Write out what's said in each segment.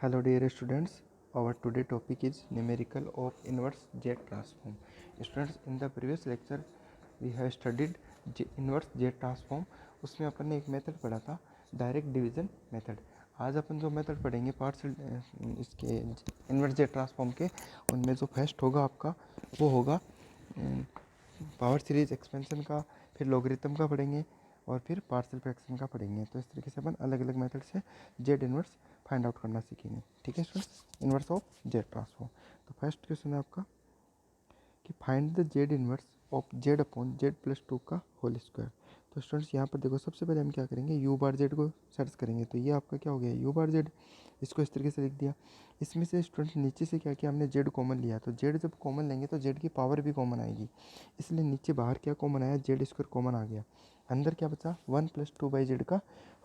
Hello dear students, our today topic is numerical of inverse Z transform. Students, in the previous lecture we have studied inverse Z transform. उसमें अपन ने एक method पढ़ा था direct division method. आज अपन जो method पढ़ेंगे partial इसके inverse Z transform के, उनमें जो फर्स्ट होगा आपका वो होगा पावर सीरीज एक्सपेंशन का, फिर लॉगरिथम का पढ़ेंगे और फिर पार्शियल फ्रैक्शन का पढ़ेंगे. तो इस तरीके से अपन अलग अलग मेथड से जेड इन्वर्स फाइंड आउट करना सीखेंगे. ठीक है students, inverse of Z transform. तो फर्स्ट क्वेश्चन है आपका कि find the Z inverse of Z upon Z plus 2 का होल स्क्वायर. तो स्टूडेंट्स यहाँ पर देखो, सबसे पहले हम क्या करेंगे, यू बार जेड को सर्च करेंगे. तो ये आपका क्या हो गया, यू बार जेड. इसको इस तरीके से लिख दिया. इसमें से स्टूडेंट नीचे से क्या किया हमने, जेड कॉमन लिया. तो जेड जब कॉमन लेंगे तो जेड की पावर भी कॉमन आएगी, इसलिए नीचे बाहर क्या कॉमन आया, जेड स्क्वायर कॉमन आ गया. अंदर क्या बचा, 1+2/z का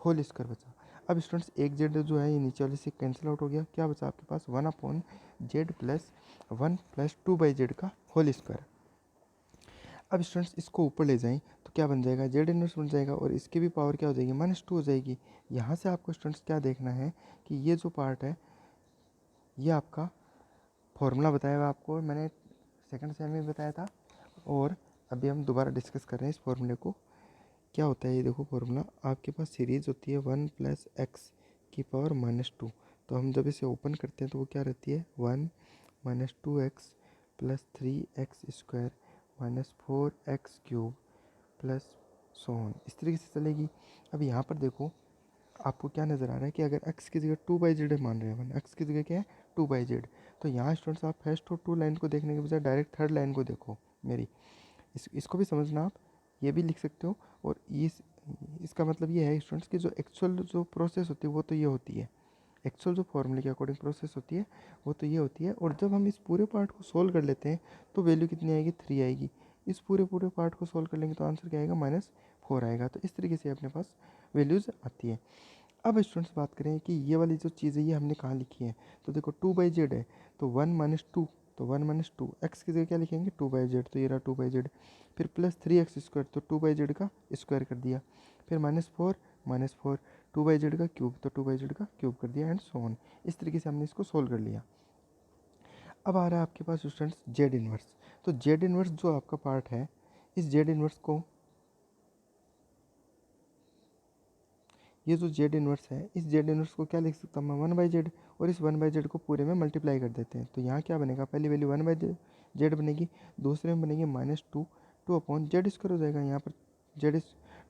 होल स्क्वायर बचा. अब स्टूडेंट्स एक जेड जो है ये नीचे वाले से कैंसिल आउट हो गया. क्या बचा आपके पास, 1/z प्लस 1+2/z का होल स्क्वायर. अब स्टूडेंट्स इसको ऊपर ले जाएं तो क्या बन जाएगा, जेड इनवर्स बन जाएगा और इसकी भी पावर क्या हो जाएगी, -2 हो जाएगी. यहाँ से आपको स्टूडेंट्स क्या देखना है कि ये जो पार्ट है ये आपका फॉर्मूला बताया हुआ आपको, मैंने सेकंड सेम में बताया था और अभी हम दोबारा डिस्कस कर रहे हैं इस फॉर्मूले को. क्या होता है ये देखो, फॉर्मूला आपके पास सीरीज होती है 1 + x की पावर -2. तो हम जब इसे ओपन करते हैं तो वो क्या रहती है, 1 - 2x + 3x² -4x³ plus so on, इस तरीके से चलेगी. अब यहाँ पर देखो आपको क्या नज़र आ रहा है कि अगर x की जगह 2/z मान रहे हैं, x की जगह क्या है 2/z. तो यहाँ स्टूडेंट्स आप फर्स्ट और 2 लाइन को देखने के बजाय डायरेक्ट थर्ड लाइन को देखो मेरी. इसको भी समझना आप, ये भी लिख सकते हो. और इसका मतलब ये है स्टूडेंट्स कि जो एक्चुअल जो प्रोसेस होती है वो तो ये होती है, एक्चुअल जो फॉर्मूले के अकॉर्डिंग प्रोसेस होती है वो तो ये होती है. और जब हम इस पूरे पार्ट को सोल्व कर लेते हैं तो वैल्यू कितनी आएगी, 3 आएगी. इस पूरे पार्ट को सोल्व कर लेंगे तो आंसर क्या आएगा, -4 आएगा. तो इस तरीके से अपने पास वैल्यूज़ आती है. अब स्टूडेंट्स बात करें कि ये वाली जो चीज़ है ये हमने कहाँ लिखी है. तो देखो 2/z है तो 1 - 2, तो 1 - 2 x की जगह क्या लिखेंगे 2/z, तो ये रहा 2/z. फिर प्लस 3x² तो 2/z का स्क्वायर कर दिया. फिर -4 -4 2/z का क्यूब, तो 2/z का क्यूब कर दिया एंड सो ऑन. इस तरीके से हमने इसको सोल्व कर लिया. अब आ रहा है आपके पास स्टूडेंट्स जेड इन्वर्स. तो जेड इन्वर्स जो आपका पार्ट है, इस जेड इन्वर्स को, ये जो जेड इन्वर्स है इस जेड इन्वर्स को क्या लिख सकता हूँ मैं, 1/z. और इस 1/z को पूरे में मल्टीप्लाई कर देते हैं. तो यहाँ क्या बनेगा, पहली वैल्यू 1/z बनेगी, दूसरे में बनेगी -2, 2/z² हो जाएगा. यहाँ पर जेड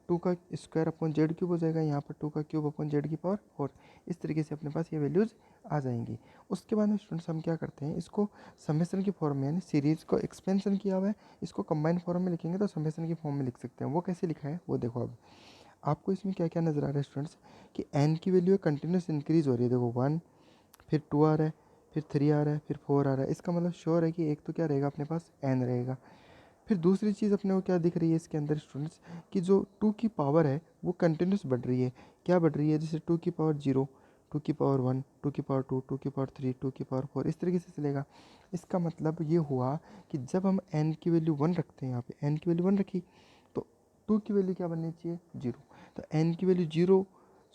2 का स्क्वायर अपॉन z³ हो जाएगा, यहाँ पर 2 का क्यूब अपॉन z की पावर 4. इस तरीके से अपने पास ये वैल्यूज़ आ जाएंगी. उसके बाद में स्टूडेंट्स हम क्या करते हैं, इसको समेशन की फॉर्म में, यानी सीरीज को एक्सपेंशन किया हुआ है, इसको कंबाइन फॉर्म में लिखेंगे तो समेशन की फॉर्म में लिख सकते हैं. वो कैसे लिखा है वो देखो. अब आपको इसमें क्या क्या नज़र आ रहा है स्टूडेंट्स कि n की वैल्यू कंटिन्यूस इंक्रीज हो रही है. देखो 1, फिर 2 आ रहा है, फिर 3 आ रहा है, फिर 4 आ रहा है. इसका मतलब श्योर है कि एक तो क्या रहेगा अपने पास, n रहेगा. फिर दूसरी चीज़ अपने को क्या दिख रही है इसके अंदर स्टूडेंट्स कि जो 2 की पावर है वो कंटिन्यूस बढ़ रही है. क्या बढ़ रही है, जैसे 2 की पावर 0, 2 की पावर 1, 2 की पावर 2, 2 की पावर 3, 2 की पावर 4, इस तरीके से चलेगा. इसका मतलब ये हुआ कि जब हम n की वैल्यू 1 रखते हैं, यहाँ पे n की वैल्यू 1 रखी तो 2 की वैल्यू क्या बननी चाहिए, 0. तो n की वैल्यू 0,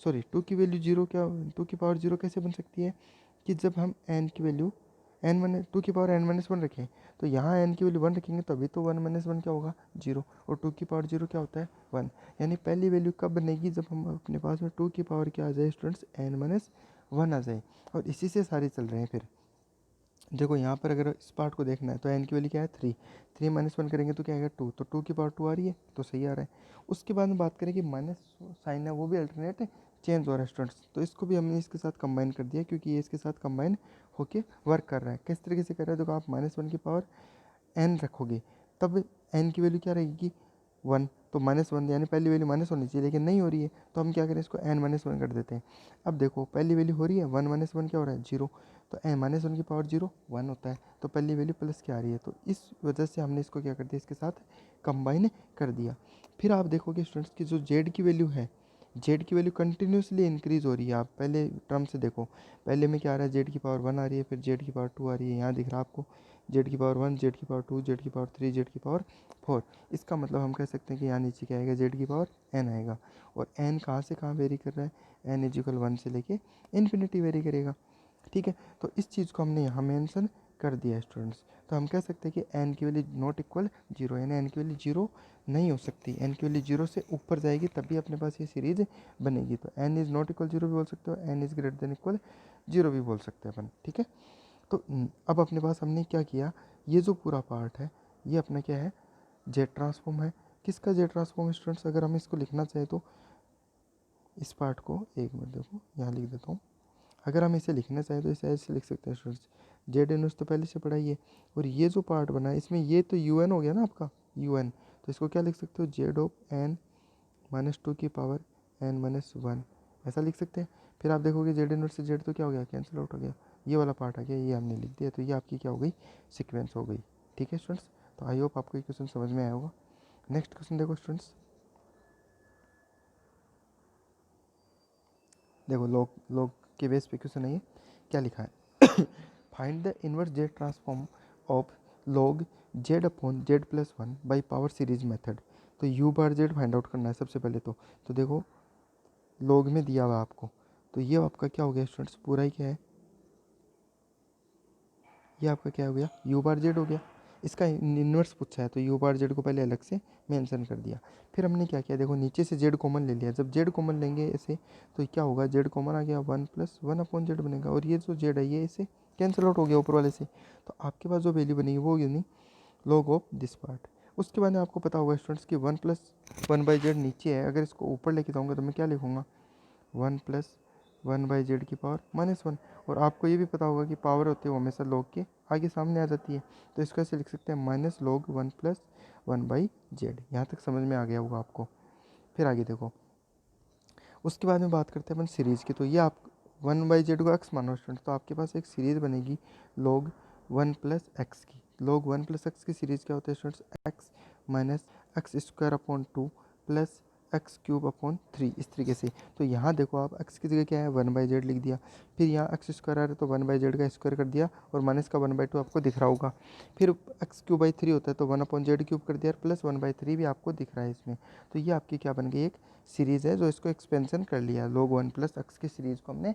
सॉरी 2 की वैल्यू 0, क्या 2 की पावर 0 कैसे बन सकती है कि जब हम n की वैल्यू 2 की पावर n-1 रखें, तो यहाँ n की वैल्यू 1 रखेंगे तभी तो 1 - 1 क्या होगा 0. और 2 की पावर 0 क्या होता है 1. यानी पहली वैल्यू कब बनेगी, जब हम अपने पास में 2 की पावर क्या आ जाए स्टूडेंट्स, n-1 आ जाए. और इसी से सारे चल रहे हैं. फिर देखो यहाँ पर अगर इस पार्ट को देखना है तो n की वैल्यू क्या है 3, 3 - 1 करेंगे तो क्या आएगा 2, तो 2 की पावर 2 आ रही है तो सही आ रहा है. उसके बाद में बात करें कि माइनस साइन है वो भी अल्टरनेट चेंज हो रहा है स्टूडेंट्स, तो इसको भी हमने इसके साथ कंबाइन कर दिया क्योंकि ये इसके साथ कंबाइन होके वर्क कर रहा है. किस तरीके से कर रहा है, देखो आप -1 की पावर n रखोगे तब n की वैल्यू क्या रहेगी 1, तो -1 यानी पहली वैल्यू माइनस होनी चाहिए लेकिन नहीं हो रही है, तो हम क्या करें इसको n-1 कर देते हैं. अब देखो पहली वैल्यू हो रही है 1 - 1 क्या हो रहा है 0, तो n-1 की पावर 0 1 होता है, तो पहली वैल्यू प्लस क्या आ रही है, तो इस वजह से हमने इसको क्या कर दिया, इसके साथ कंबाइन कर दिया. फिर आप देखोगे स्टूडेंट्स की जो z की वैल्यू है, z की वैल्यू कंटिन्यूसली इंक्रीज़ हो रही है. आप पहले टर्म से देखो, पहले में क्या आ रहा है, z की पावर 1 आ रही है, फिर z की पावर 2 आ रही है, यहाँ दिख रहा है आपको z की पावर 1, z की पावर 2, z की पावर 3, z की पावर 4. इसका मतलब हम कह सकते हैं कि यहाँ नीचे क्या आएगा, z की पावर n आएगा. और n कहाँ से कहाँ वेरी कर रहा है, n = 1 से लेके इन्फिनिटी वेरी करेगा. ठीक है। तो इस चीज़ को हमने यहाँ मेंशन कर दिया स्टूडेंट्स। तो हम कह सकते हैं कि एन की वैल्यू नॉट इक्वल जीरो, यानी एन की वैल्यू जीरो नहीं हो सकती, एन की वैल्यू जीरो से ऊपर जाएगी तभी अपने पास ये सीरीज बनेगी। तो N is not equal zero भी बोल सकते हो, N is greater than equal zero भी बोल सकते हैं अपन, ठीक है। तो अब अपने पास हमने क्या किया, ये जो पूरा पार्ट है ये अपना क्या है, जेड ट्रांसफॉर्म है। किसका जेड ट्रांसफॉर्म स्टूडेंट्स, अगर हम इसको लिखना चाहें तो इस पार्ट को, एक मिनट देखो यहाँ लिख देता हूँ। अगर हम इसे लिखना चाहें तो इसे ऐसे लिख सकते हैं स्टूडेंट्स, जेड इनवर्स तो पहले से पढ़ा ही है, और ये जो पार्ट बना है इसमें ये तो यू एन हो गया ना आपका, यू एन। तो इसको क्या लिख सकते हो, Z of N minus two की पावर एन माइनस वन, ऐसा लिख सकते हैं। फिर आप देखोगे जेड इनवर्स से जेड तो क्या हो गया, कैंसिल आउट हो गया, ये वाला पार्ट आ गया, ये हमने लिख दिया। तो ये आपकी क्या हो गई, सिक्वेंस हो गई, ठीक है स्टूडेंट्स। तो आई होप आपको ये क्वेश्चन समझ में आया होगा। नेक्स्ट क्वेश्चन देखो स्टूडेंट्स, देखो लॉग लॉग के बेस पे क्वेश्चन है ये, क्या लिखा है find the inverse Z transform of log Z upon Z plus one by power series method. तो U bar Z find out करना है सबसे पहले। तो देखो लॉग में दिया हुआ आपको, तो ये आपका क्या हो गया स्टूडेंट्स, पूरा ही क्या है, ये आपका क्या हो गया, यू बार जेड हो गया। इसका इन्वर्स पूछा है तो यू बार जेड को पहले अलग से मेंशन कर दिया। फिर हमने क्या किया, देखो नीचे से जेड कॉमन ले लिया। जब जेड कॉमन लेंगे ऐसे तो क्या होगा, जेड कॉमन आ गया, one plus one upon Z बनेगा, और ये जो जेड है ये इसे कैंसिल आउट हो गया ऊपर वाले से। तो आपके पास जो वैल्यू बनेगी वो होगी नहीं, लॉग ऑफ दिस पार्ट। उसके बाद में आपको पता होगा स्टूडेंट्स कि one plus one by Z नीचे है, अगर इसको ऊपर लेके जाऊँगा तो मैं क्या लिखूँगा, one plus one by Z की पावर माइनस वन। और आपको ये भी पता होगा कि पावर होती है वो हमेशा लॉग के आगे सामने आ जाती है। तो इसको ऐसे लिख सकते हैं, minus log one plus one by Z. यहाँ तक समझ में आ गया होगा आपको। फिर आगे देखो, उसके बाद में बात करते हैं अपन सीरीज़ की। तो ये आप वन बाई जेड को एक्स मानो स्टूडेंट, तो आपके पास एक सीरीज़ बनेगी लॉग वन प्लस एक्स की। लॉग वन प्लस एक्स की सीरीज़ क्या होता है students, x minus x square upon two plus x cube upon three, इस तरीके से। तो यहाँ देखो आप एक्स की जगह क्या है, वन बाई जेड लिख दिया। फिर यहाँ एक्स स्क्वायर आ रहा है तो वन बाई जेड का स्क्वायर कर दिया, और माइनस का वन बाई टू आपको दिख रहा होगा। फिर एक्स क्यूब बाई थ्री होता है तो वन अपॉन जेड क्यूब कर दिया, प्लस वन बाई थ्री भी आपको दिख रहा है इसमें। तो ये आपकी क्या बन गई, एक सीरीज़ है जो इसको एक्सपेंशन कर लिया, लॉग वन प्लस एक्स की सीरीज़ को हमने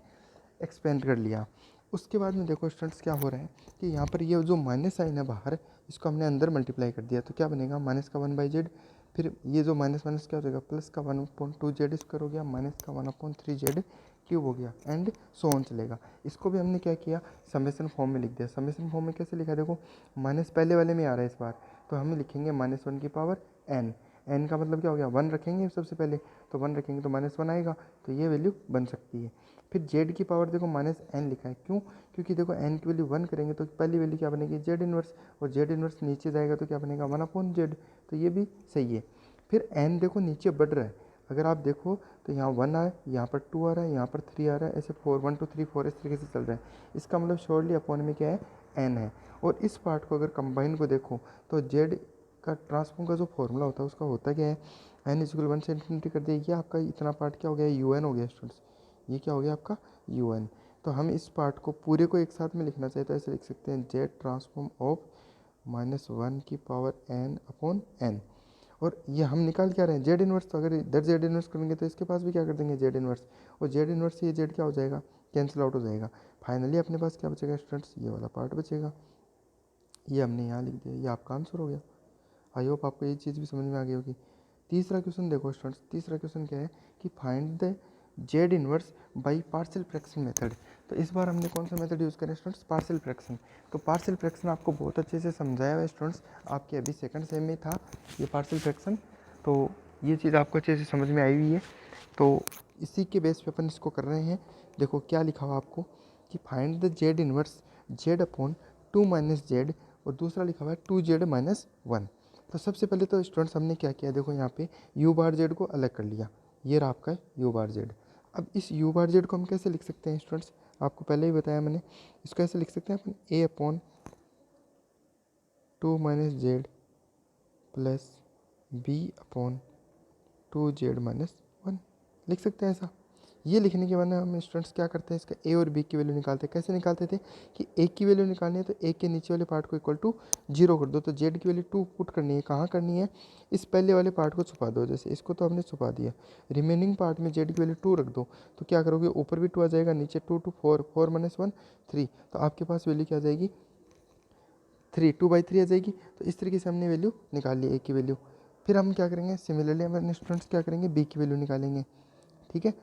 एक्सपेंड कर लिया। उसके बाद में देखो स्टूडेंट्स क्या हो रहा है कि यहाँ पर ये जो माइनस साइन है बाहर, इसको हमने अंदर मल्टीप्लाई कर दिया। तो क्या बनेगा, माइनस का वन बाई जेड, फिर ये जो माइनस माइनस क्या हो जाएगा, प्लस का one upon two Z square हो गया, माइनस का one upon three Z cube हो गया, एंड सो ऑन चलेगा। इसको भी हमने क्या किया, समेशन फॉर्म में लिख दिया। समेशन फॉर्म में कैसे लिखा, देखो माइनस पहले वाले में आ रहा है इस बार, तो हम लिखेंगे माइनस वन की पावर एन। एन का मतलब क्या हो गया, वन रखेंगे सबसे पहले, तो वन रखेंगे तो माइनस वन आएगा, तो ये वैल्यू बन सकती है। फिर जेड की पावर देखो माइनस एन लिखा है, क्यों, क्योंकि देखो एन की वैल्यू वन करेंगे तो पहली वैल्यू क्या बनेगी, जेड इनवर्स, और जेड इनवर्स नीचे जाएगा तो क्या बनेगा, वन अपॉन जेड। तो ये भी सही है। फिर एन देखो नीचे बढ़ रहा है, अगर आप देखो तो यहाँ वन आए, यहाँ पर टू आ रहा है, यहाँ पर थ्री आ रहा है, ऐसे four, one two three four इस तरीके से चल रहा है। इसका मतलब श्योरली अपॉन में क्या है, एन है। और इस पार्ट को अगर कंबाइन को देखो तो जेड का ट्रांसफॉर्म का जो फॉर्मूला होता है उसका होता क्या है, एन इक्वल वन से इन्फिनिटी कर दिया। ये आपका इतना पार्ट क्या हो गया, यू एन हो गया स्टूडेंट्स, ये क्या हो गया आपका यू एन। तो हम इस पार्ट को पूरे को एक साथ में लिखना चाहिए तो ऐसे लिख सकते हैं, Z transform of minus one की पावर एन अपॉन एन। और ये हम निकाल क्या रहे हैं, जेड इनवर्स। तो अगर इधर जेड इनवर्स करेंगे तो इसके पास भी क्या कर देंगे, जेड इनवर्स, और जेड इनवर्स से ये जेड क्या हो जाएगा, कैंसिल आउट हो जाएगा। फाइनली अपने पास क्या बचेगा स्टूडेंट्स, ये वाला पार्ट बचेगा। ये हमने यहाँ लिख दिया, ये आपका आंसर हो गया। आई होप आपको ये चीज़ भी समझ में आ गई होगी। तीसरा क्वेश्चन देखो स्टूडेंट्स, तीसरा क्वेश्चन क्या है कि find the Z inverse by partial fraction method. तो इस बार हमने कौन सा मेथड यूज़ करें स्टूडेंट्स, पार्शियल फ्रैक्शन। तो पार्शियल फ्रैक्शन आपको बहुत अच्छे से समझाया हुआ है स्टूडेंट्स, आपके अभी सेकंड सेम में था ये पार्शियल फ्रैक्शन। तो ये चीज़ आपको अच्छे से समझ में आई हुई है। तो इसी के बेस पे अपन इसको कर रहे हैं। देखो क्या लिखा हुआ आपको कि find the Z inverse Z upon two minus Z, और दूसरा लिखा हुआ है टू जेड माइनस वन। तो सबसे पहले तो स्टूडेंट्स हमने क्या किया, देखो यहाँ पे यू बार जेड को अलग कर लिया, ये रहा आपका यू बार जेड। अब इस यू बार जेड को हम कैसे लिख सकते हैं स्टूडेंट्स, आपको पहले ही बताया मैंने, इसको ऐसे लिख सकते हैं अपन, A upon two minus Z plus B upon two Z minus one, लिख सकते हैं ऐसा। ये लिखने के बाद हम स्टूडेंट्स क्या करते हैं, इसका ए और बी की वैल्यू निकालते हैं। कैसे निकालते थे कि ए की वैल्यू निकालनी है तो ए के नीचे वाले पार्ट को इक्वल टू 0 कर दो, तो जेड की वैल्यू 2 पुट करनी है। कहाँ करनी है, इस पहले वाले पार्ट को छुपा दो, जैसे इसको तो हमने छुपा दिया, रिमेनिंग पार्ट में जेड की वैल्यू 2 रख दो। तो क्या करोगे, ऊपर भी 2 आ जाएगा, नीचे 2 2 4 4 माइनस 1 3, तो आपके पास वैल्यू क्या आ जाएगी 3, 2/3 आ जाएगी। तो इस तरीके से हमने वैल्यू निकाल ली ए की वैल्यू। फिर हम क्या करेंगे, सिमिलरली हमारे स्टूडेंट्स क्या करेंगे, बी की वैल्यू निकालेंगे। ठीक है,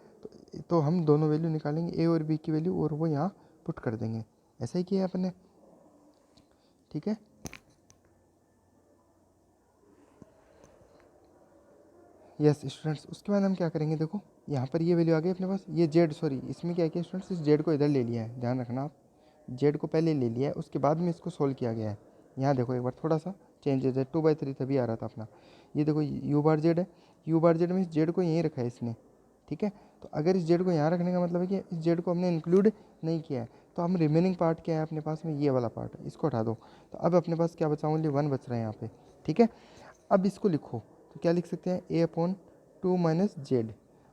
तो हम दोनों वैल्यू निकालेंगे, ए और बी की वैल्यू, और वो यहाँ पुट कर देंगे। ऐसा ही किया अपने। ठीक है, यस स्टूडेंट्स, उसके बाद हम क्या करेंगे, देखो यहाँ पर ये वैल्यू आ गई अपने पास, ये जेड, सॉरी इसमें क्या किया स्टूडेंट्स, इस जेड को इधर ले लिया है, ध्यान रखना आप, जेड को पहले ले लिया है, उसके बाद में इसको सोल्व किया गया है। यहाँ देखो एक बार थोड़ा सा चेंजेज है, 2/3 तभी आ रहा था अपना। ये देखो यू बार जेड है, यू बार जेड में इस जेड को यहीं रखा है इसने। ठीक है, तो अगर इस जेड को यहाँ रखने का मतलब है कि इस जेड को हमने इंक्लूड नहीं किया है, तो हम रिमेनिंग पार्ट क्या है अपने पास में, ये वाला पार्ट है, इसको हटा दो। तो अब अपने पास क्या बचा, ओनली 1 बच रहा है यहाँ पे। ठीक है, अब इसको लिखो, तो क्या लिख सकते हैं, ए अपॉन 2 माइनस जेड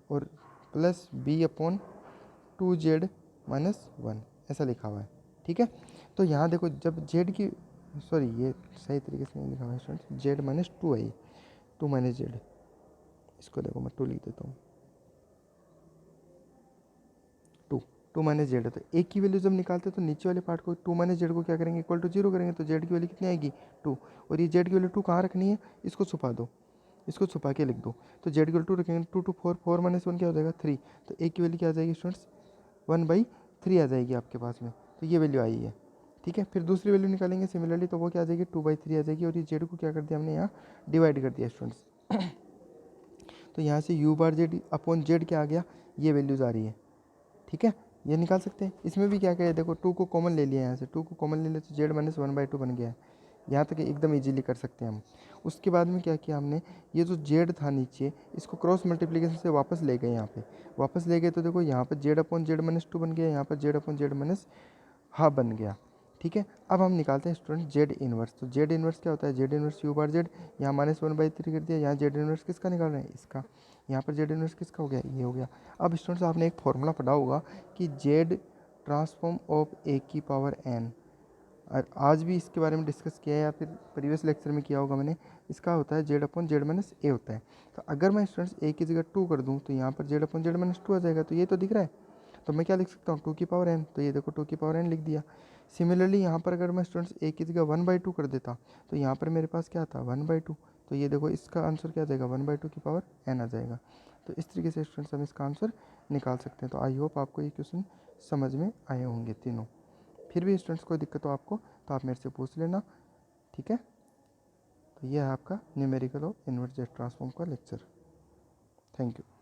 और plus B upon 2 Z minus 1, ऐसा लिखा हुआ है। ठीक है, तो यहाँ देखो जब जेड की, सॉरी ये सही तरीके से नहीं लिखा हुआ है स्टूडेंट्स, जेड माइनस 2 है, 2 माइनस जेड, इसको देखो मैं 2 लिख देता हूँ, 2 माइनस जेड है। तो ए की वैल्यू जब निकालते हैं तो नीचे वाले पार्ट को 2 माइनस जेड को क्या करेंगे, इक्वल टू 0 करेंगे, तो जेड की वैल्यू कितनी आएगी 2, और ये जेड की वैल्यू 2 कहाँ रखनी है, इसको छुपा दो, इसको छुपा के लिख दो। तो जेड की वैल्यू 2 रखेंगे, 2 2 4 4 माइनस 1 क्या हो जाएगा 3, तो ए की वैल्यू क्या आ जाएगी स्टूडेंट्स 1/3 आ जाएगी आपके पास में। तो ये वैल्यू आई है। ठीक है, फिर दूसरी वैल्यू निकालेंगे सिमिलरली, तो वो क्या आ जाएगी 2/3 आ जाएगी, और ये जेड को क्या कर दिया हमने यहाँ डिवाइड कर दिया स्टूडेंट्स। तो यहाँ से you bar Z upon Z क्या आ गया, ये वैल्यूज़ आ रही है। ठीक है, ये निकाल सकते हैं। इसमें भी क्या किया, देखो 2 को कॉमन ले लिया, यहाँ से 2 को कॉमन ले लिया तो जेड माइनस 1/2 बन गया है। यहाँ तक एकदम इजीली कर सकते हैं हम। उसके बाद में क्या किया हमने, ये जो जेड था नीचे, इसको क्रॉस मल्टीप्लिकेशन से वापस ले गए, यहाँ पे वापस ले गए, तो देखो यहाँ पर जेड अपॉन जेड माइनस 2 बन गया, यहाँ पर Z upon Z minus half बन गया। ठीक है, अब हम निकालते हैं स्टूडेंट जेड इनवर्स। तो जेड इनवर्स क्या होता है, Z inverse you bar Z, यहाँ -1/3 कर दिया, यहाँ जेड इनवर्स किसका निकाल रहे हैं, इसका, यहाँ पर जेड इनवर्स किसका हो गया, ये हो गया। अब स्टूडेंट्स आपने एक फॉर्मूला पढ़ा होगा कि जेड ट्रांसफॉर्म ऑफ ए की पावर एन, और आज भी इसके बारे में डिस्कस किया है या फिर प्रीवियस लेक्चर में किया होगा मैंने, इसका होता है जेड अपॉन जेड माइनस ए होता है। तो अगर मैं स्टूडेंट्स ए की जगह 2 कर दूँ तो यहाँ पर जेड अपॉन जेड माइनस 2 आ जाएगा, तो ये तो दिख रहा है। तो मैं क्या लिख सकता हूँ 2 की पावर एन, तो ये देखो 2 की पावर एन लिख दिया। सिमिलरली यहाँ पर अगर मैं स्टूडेंट्स ए की जगह 1/2 कर देता, तो यहाँ पर मेरे पास क्या था 1/2, तो ये देखो इसका आंसर क्या आ जाएगा 1/2 की पावर एन आ जाएगा। तो इस तरीके से स्टूडेंट्स हम इसका आंसर निकाल सकते हैं। तो आई होप आपको ये क्वेश्चन समझ में आए होंगे तीनों। फिर भी स्टूडेंट्स कोई दिक्कत हो आपको तो आप मेरे से पूछ लेना। ठीक है, तो यह है आपका numerical of inverse Z transform का लेक्चर। Thank you.